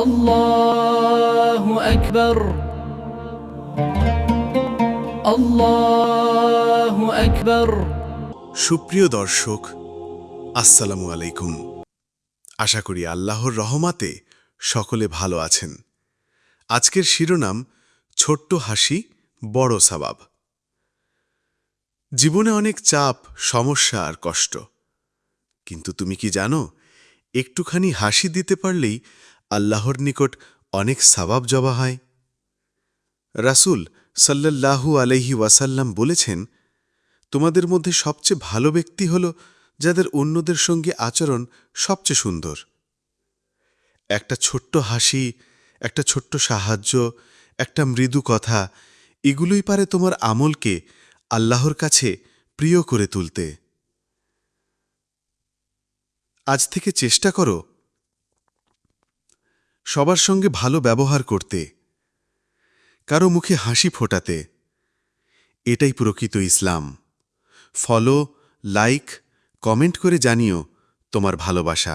الله أكبر الله أكبر সুপ্রিয় দর্শক, আসসালামু আলাইকুম। আশা করি আল্লাহর রহমতে সকলে ভালো আছেন। আজকের শিরোনাম ছোট্ট হাসি বড় সওয়াব। জীবনে অনেক চাপ, সমস্যা আর কষ্ট, কিন্তু তুমি কি জানো, একটুখানি হাসি দিতে পারলেই আল্লাহর নিকট অনেক সওয়াব জমা হয়। রাসূল সাল্লাল্লাহু আলাইহি ওয়াসাল্লাম বলেছেন, তোমাদের মধ্যে সবচেয়ে ভালো ব্যক্তি হল যাদের অন্যদের সঙ্গে আচরণ সবচেয়ে সুন্দর। একটা ছোট্ট হাসি, একটা ছোট্ট সাহায্য, একটা মৃদু কথা, এগুলোই পারে তোমার আমলকে আল্লাহর কাছে প্রিয় করে তুলতে। আজ থেকে চেষ্টা করো সবার সঙ্গে ভালো ব্যবহার করতে, কারো মুখে হাসি ফোটাতে। এটাই প্রকৃত ইসলাম। ফলো, লাইক, কমেন্ট করে জানিও তোমার ভালোবাসা।